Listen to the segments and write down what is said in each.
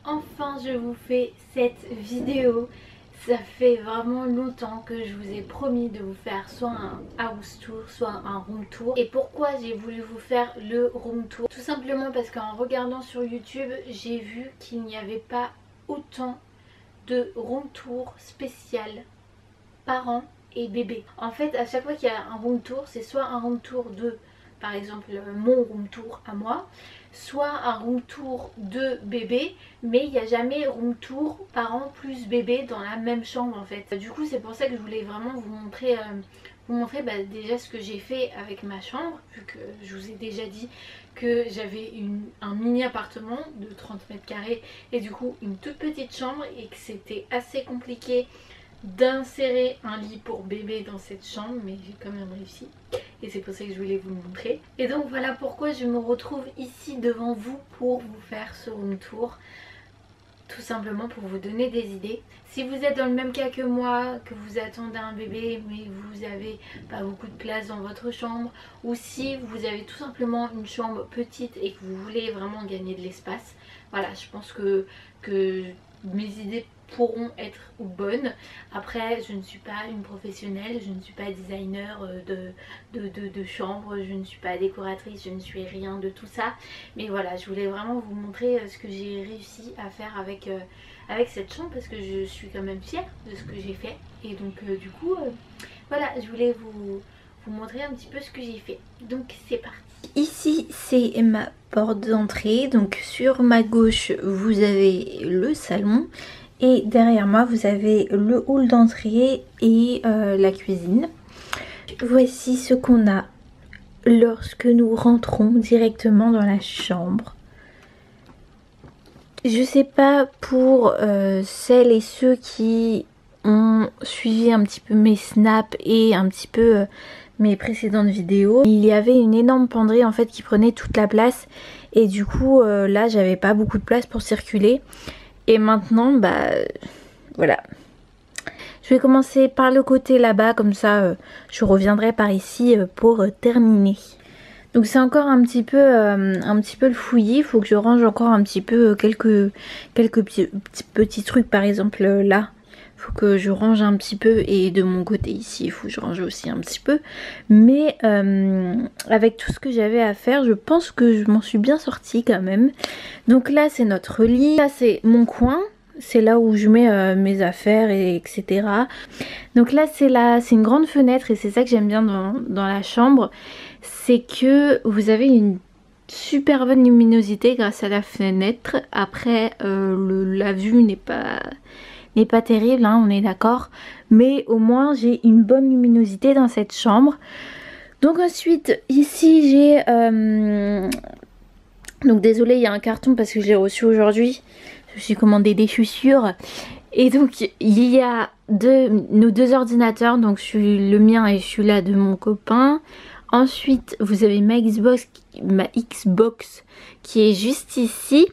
enfin je vous fais cette vidéo. Ça fait vraiment longtemps que je vous ai promis de vous faire soit un house tour, soit un room tour. Et pourquoi j'ai voulu vous faire le room tour? Tout simplement parce qu'en regardant sur YouTube, j'ai vu qu'il n'y avait pas autant de room tour spécial parents et bébés. En fait, à chaque fois qu'il y a un room tour, c'est soit un room tour de, par exemple, mon room tour à moi, soit un room tour de bébé, mais il n'y a jamais room tour parents plus bébé dans la même chambre en fait. Du coup c'est pour ça que je voulais vraiment vous montrer déjà ce que j'ai fait avec ma chambre, vu que je vous ai déjà dit que j'avais un mini appartement de 30 mètres carrés et du coup une toute petite chambre et que c'était assez compliqué d'insérer un lit pour bébé dans cette chambre, mais j'ai quand même réussi et c'est pour ça que je voulais vous le montrer. Et donc voilà pourquoi je me retrouve ici devant vous pour vous faire ce room tour, tout simplement pour vous donner des idées. Si vous êtes dans le même cas que moi, que vous attendez un bébé mais vous avez pas beaucoup de place dans votre chambre, ou si vous avez tout simplement une chambre petite et que vous voulez vraiment gagner de l'espace, voilà, je pense que mes idées pourront être bonnes. Après je ne suis pas une professionnelle, je ne suis pas designer de chambre, je ne suis pas décoratrice, je ne suis rien de tout ça, mais voilà, je voulais vraiment vous montrer ce que j'ai réussi à faire avec cette chambre, parce que je suis quand même fière de ce que j'ai fait. Et donc du coup voilà, je voulais vous montrer un petit peu ce que j'ai fait. Donc c'est parti. Ici c'est ma porte d'entrée, donc sur ma gauche vous avez le salon et derrière moi vous avez le hall d'entrée et la cuisine. Voici ce qu'on a lorsque nous rentrons directement dans la chambre. Je sais pas pour celles et ceux qui ont suivi un petit peu mes snaps et un petit peu mes précédentes vidéos, il y avait une énorme penderie en fait qui prenait toute la place et du coup là j'avais pas beaucoup de place pour circuler. Et maintenant, bah voilà. Je vais commencer par le côté là-bas, comme ça je reviendrai par ici pour terminer. Donc c'est encore un petit peu le fouillis. Il faut que je range encore un petit peu quelques petits trucs, par exemple là. Il faut que je range un petit peu, et de mon côté ici il faut que je range aussi un petit peu. Mais avec tout ce que j'avais à faire, je pense que je m'en suis bien sortie quand même. Donc là c'est notre lit, là c'est mon coin, c'est là où je mets mes affaires et etc. Donc là c'est une grande fenêtre et c'est ça que j'aime bien dans la chambre, c'est que vous avez une super bonne luminosité grâce à la fenêtre. Après la vue n'est pas terrible hein, on est d'accord, mais au moins j'ai une bonne luminosité dans cette chambre. Donc ensuite ici j'ai donc désolée, il y a un carton parce que je l'ai reçu aujourd'hui, je me suis commandé des chaussures. Et donc il y a nos deux ordinateurs, donc le mien et celui-là de mon copain. Ensuite vous avez ma Xbox qui est juste ici.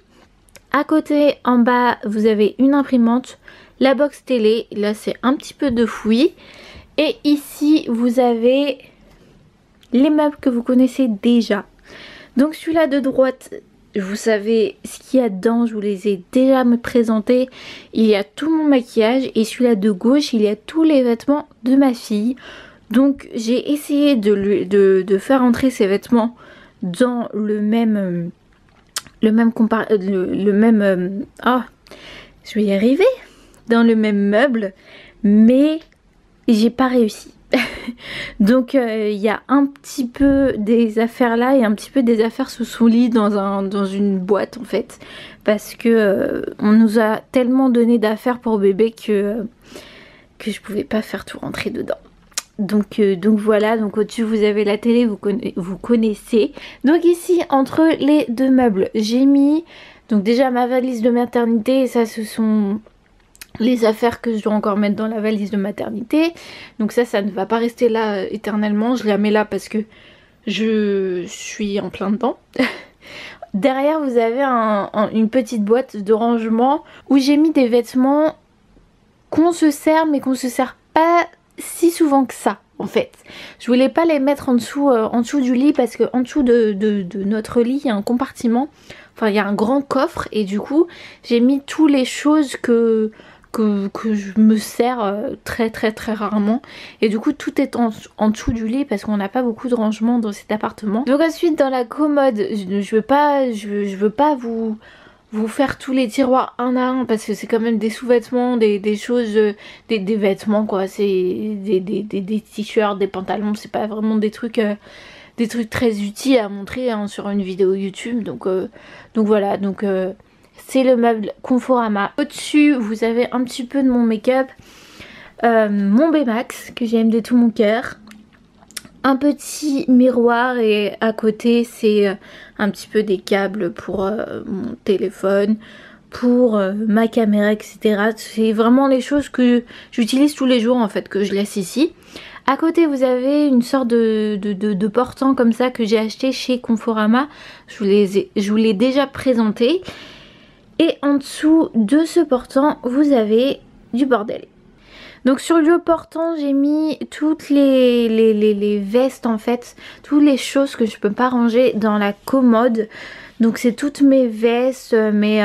À côté en bas vous avez une imprimante, la box télé, là c'est un petit peu de fouillis. Et ici vous avez les meubles que vous connaissez déjà. Donc celui-là de droite, vous savez ce qu'il y a dedans, je vous les ai déjà présentés. Il y a tout mon maquillage, et celui-là de gauche, il y a tous les vêtements de ma fille. Donc j'ai essayé de faire entrer ces vêtements dans le même je vais y arriver, dans le même meuble, mais j'ai pas réussi. Donc il y a un petit peu des affaires là et un petit peu des affaires sous son lit dans une boîte en fait, parce que on nous a tellement donné d'affaires pour bébé que je pouvais pas faire tout rentrer dedans. Donc voilà, donc au-dessus vous avez la télé, vous connaissez. Donc ici entre les deux meubles j'ai mis donc déjà ma valise de maternité, et ça ce sont les affaires que je dois encore mettre dans la valise de maternité. Donc ça ne va pas rester là éternellement, je la mets là parce que je suis en plein dedans. Derrière vous avez une petite boîte de rangement où j'ai mis des vêtements qu'on se sert mais qu'on se sert pas si souvent que ça en fait. Je voulais pas les mettre en dessous du lit, parce que en dessous de notre lit il y a un compartiment enfin il y a un grand coffre et du coup j'ai mis toutes les choses que je me sers très rarement, et du coup tout est en dessous du lit parce qu'on n'a pas beaucoup de rangement dans cet appartement. Donc ensuite dans la commode, je veux pas vous faire tous les tiroirs un à un parce que c'est quand même des sous-vêtements, des choses, des vêtements quoi, c'est des t-shirts, des pantalons, c'est pas vraiment des trucs très utiles à montrer hein, sur une vidéo YouTube, donc voilà, donc c'est le meuble Conforama. Au-dessus vous avez un petit peu de mon make-up, mon Baymax que j'aime de tout mon cœur, un petit miroir, et à côté c'est un petit peu des câbles pour mon téléphone, pour ma caméra, etc. C'est vraiment les choses que j'utilise tous les jours en fait, que je laisse ici. À côté vous avez une sorte de portant comme ça que j'ai acheté chez Conforama, je vous l'ai déjà présenté. Et en dessous de ce portant vous avez du bordel. Donc sur le portant j'ai mis toutes les vestes en fait, toutes les choses que je peux pas ranger dans la commode. Donc c'est toutes mes vestes, mais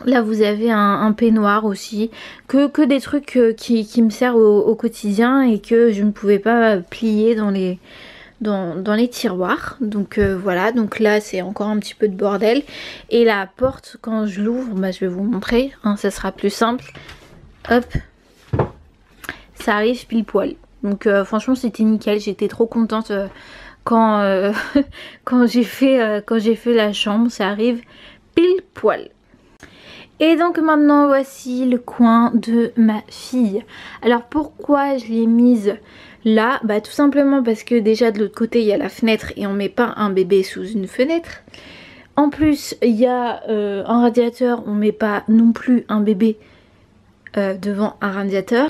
là vous avez un peignoir aussi, que des trucs qui me servent au quotidien et que je ne pouvais pas plier dans les tiroirs. Donc voilà, donc là c'est encore un petit peu de bordel. Et la porte quand je l'ouvre, bah, je vais vous montrer, hein, ça sera plus simple. Hop, ça arrive pile poil. Donc franchement c'était nickel, j'étais trop contente quand j'ai fait la chambre, ça arrive pile poil. Et donc maintenant voici le coin de ma fille. Alors pourquoi je l'ai mise là? Bah tout simplement parce que déjà de l'autre côté il y a la fenêtre et on met pas un bébé sous une fenêtre. En plus il y a un radiateur, on met pas non plus un bébé devant un radiateur.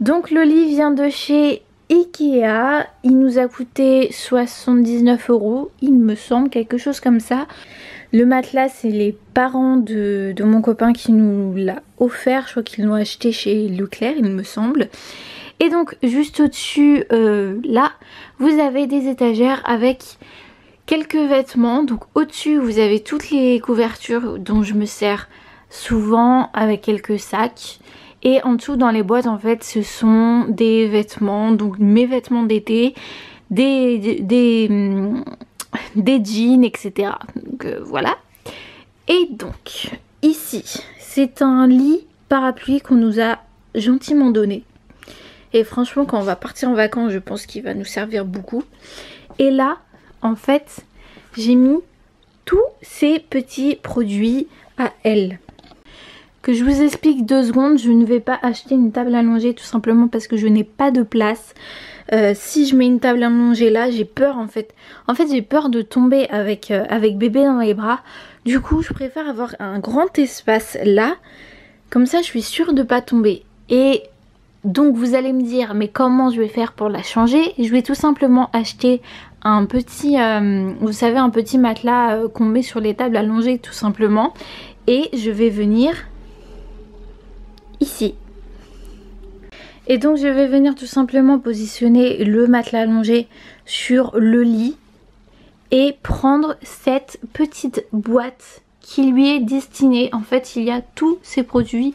Donc le lit vient de chez Ikea, il nous a coûté 79 €, il me semble, quelque chose comme ça. Le matelas c'est les parents de mon copain qui nous l'a offert, je crois qu'ils l'ont acheté chez Leclerc il me semble. Et donc juste au-dessus là vous avez des étagères avec quelques vêtements. Donc au-dessus vous avez toutes les couvertures dont je me sers souvent avec quelques sacs. Et en dessous dans les boîtes en fait ce sont des vêtements, donc mes vêtements d'été, des jeans, etc. Donc voilà. Et donc ici c'est un lit parapluie qu'on nous a gentiment donné. Et franchement quand on va partir en vacances je pense qu'il va nous servir beaucoup. Et là en fait j'ai mis tous ces petits produits à elle. Que je vous explique 2 secondes, je ne vais pas acheter une table allongée tout simplement parce que je n'ai pas de place. Si je mets une table allongée là, j'ai peur en fait. En fait j'ai peur de tomber avec bébé dans les bras. Du coup je préfère avoir un grand espace là. Comme ça je suis sûre de ne pas tomber. Et donc vous allez me dire mais comment je vais faire pour la changer? Je vais tout simplement acheter un petit, vous savez un petit matelas qu'on met sur les tables allongées tout simplement. Et je vais venir ici. Et donc je vais venir tout simplement positionner le matelas allongé sur le lit et prendre cette petite boîte qui lui est destinée. En fait il y a tous ces produits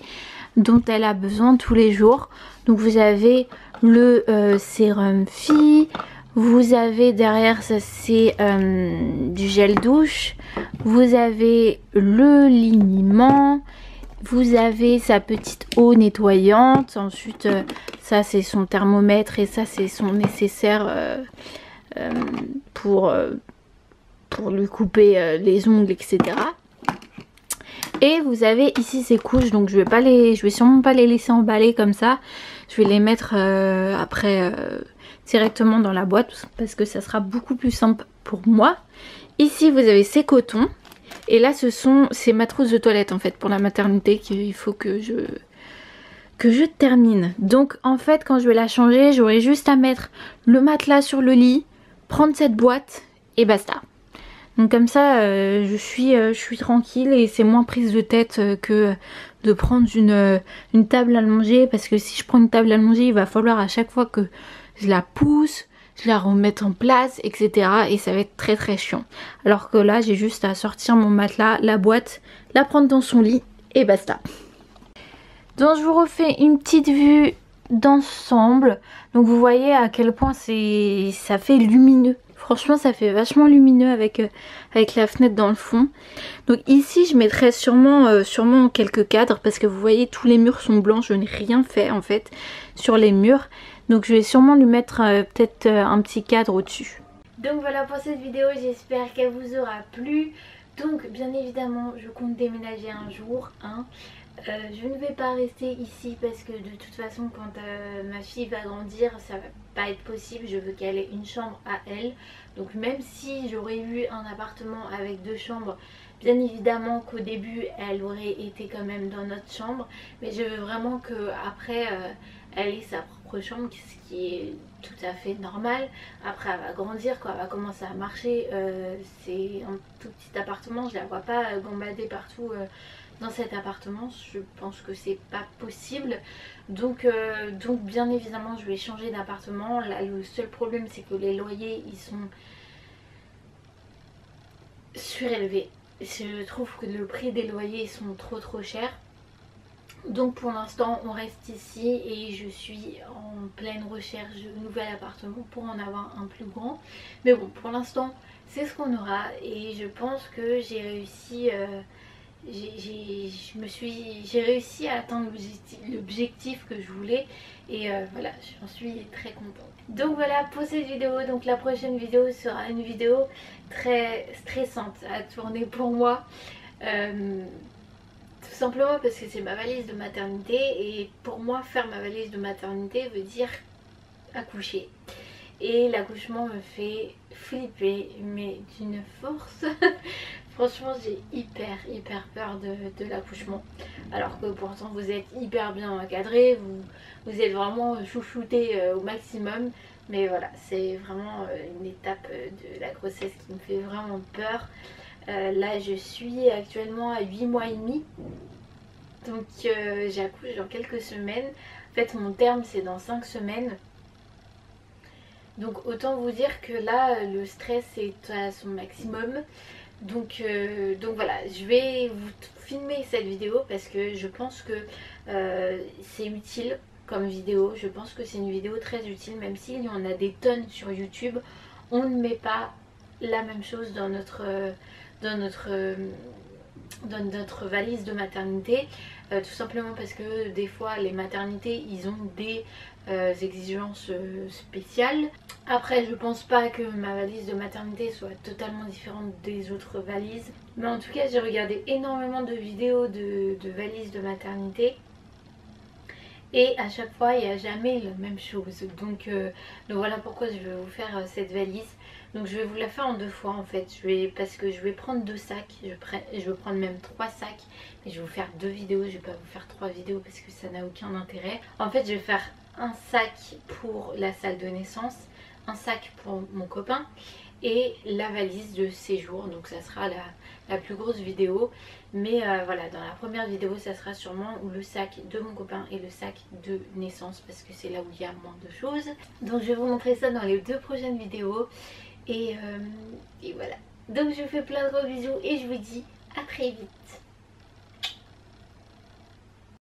dont elle a besoin tous les jours. Donc vous avez le sérum Phi, vous avez derrière ça c'est du gel douche, vous avez le liniment, vous avez sa petite eau nettoyante, ensuite ça c'est son thermomètre et ça c'est son nécessaire pour lui couper les ongles, etc. Et vous avez ici ces couches, donc je vais sûrement pas les laisser emballer comme ça. Je vais les mettre après directement dans la boîte parce que ça sera beaucoup plus simple pour moi. Ici vous avez ces cotons. Et là c'est ma trousse de toilette en fait pour la maternité qu'il faut que je termine. Donc en fait quand je vais la changer j'aurai juste à mettre le matelas sur le lit, prendre cette boîte et basta. Donc comme ça je suis tranquille et c'est moins prise de tête que de prendre une table allongée, parce que si je prends une table allongée il va falloir à chaque fois que je la pousse, je la remette en place, etc. Et ça va être très très chiant. Alors que là, j'ai juste à sortir mon matelas, la boîte, la prendre dans son lit et basta. Donc je vous refais une petite vue d'ensemble. Donc vous voyez à quel point ça fait lumineux. Franchement ça fait vachement lumineux avec la fenêtre dans le fond. Donc ici je mettrai sûrement quelques cadres parce que vous voyez tous les murs sont blancs. Je n'ai rien fait en fait sur les murs. Donc je vais sûrement lui mettre peut-être un petit cadre au-dessus. Donc voilà pour cette vidéo, j'espère qu'elle vous aura plu. Donc bien évidemment je compte déménager un jour. Je ne vais pas rester ici parce que de toute façon quand ma fille va grandir ça va pas être possible. Je veux qu'elle ait une chambre à elle. Donc même si j'aurais eu un appartement avec 2 chambres, bien évidemment qu'au début elle aurait été quand même dans notre chambre. Mais je veux vraiment qu'après elle ait sa propre chambre, ce qui est tout à fait normal. Après elle va grandir, quand elle va commencer à marcher, c'est un tout petit appartement, je la vois pas gambader partout dans cet appartement, je pense que c'est pas possible. Donc bien évidemment je vais changer d'appartement. Là le seul problème c'est que les loyers ils sont surélevés. Je trouve que le prix des loyers sont trop chers. Donc pour l'instant on reste ici et je suis en pleine recherche de nouvel appartement pour en avoir un plus grand. Mais bon pour l'instant c'est ce qu'on aura et je pense que j'ai réussi j'ai réussi à atteindre l'objectif que je voulais et voilà j'en suis très contente. Donc voilà pour cette vidéo. Donc la prochaine vidéo sera une vidéo très stressante à tourner pour moi. Tout simplement parce que c'est ma valise de maternité et pour moi faire ma valise de maternité veut dire accoucher. Et l'accouchement me fait flipper mais d'une force. Franchement j'ai hyper peur de l'accouchement. Alors que pourtant vous êtes hyper bien encadré, vous êtes vraiment chouchouté au maximum. Mais voilà c'est vraiment une étape de la grossesse qui me fait vraiment peur. Là je suis actuellement à 8 mois et demi. Donc j'accouche dans quelques semaines. En fait mon terme c'est dans 5 semaines. Donc autant vous dire que là le stress est à son maximum. Donc voilà, je vais vous filmer cette vidéo parce que je pense que c'est utile comme vidéo. Je pense que c'est une vidéo très utile même s'il y en a des tonnes sur YouTube. On ne met pas la même chose dans notre valise de maternité. Tout simplement parce que des fois les maternités ils ont des exigences spéciales. Après je pense pas que ma valise de maternité soit totalement différente des autres valises, mais en tout cas j'ai regardé énormément de vidéos de valises de maternité et à chaque fois il n'y a jamais la même chose. Donc voilà pourquoi je vais vous faire cette valise. Donc je vais vous la faire en 2 fois en fait. Parce que je vais prendre 2 sacs. Je vais prendre même 3 sacs. Mais je vais vous faire 2 vidéos. Je vais pas vous faire 3 vidéos parce que ça n'a aucun intérêt. En fait je vais faire un sac pour la salle de naissance, un sac pour mon copain et la valise de séjour. Donc ça sera la plus grosse vidéo. Mais voilà, dans la première vidéo ça sera sûrement le sac de mon copain et le sac de naissance parce que c'est là où il y a moins de choses. Donc je vais vous montrer ça dans les 2 prochaines vidéos. Et voilà. Donc je vous fais plein de gros bisous et je vous dis à très vite.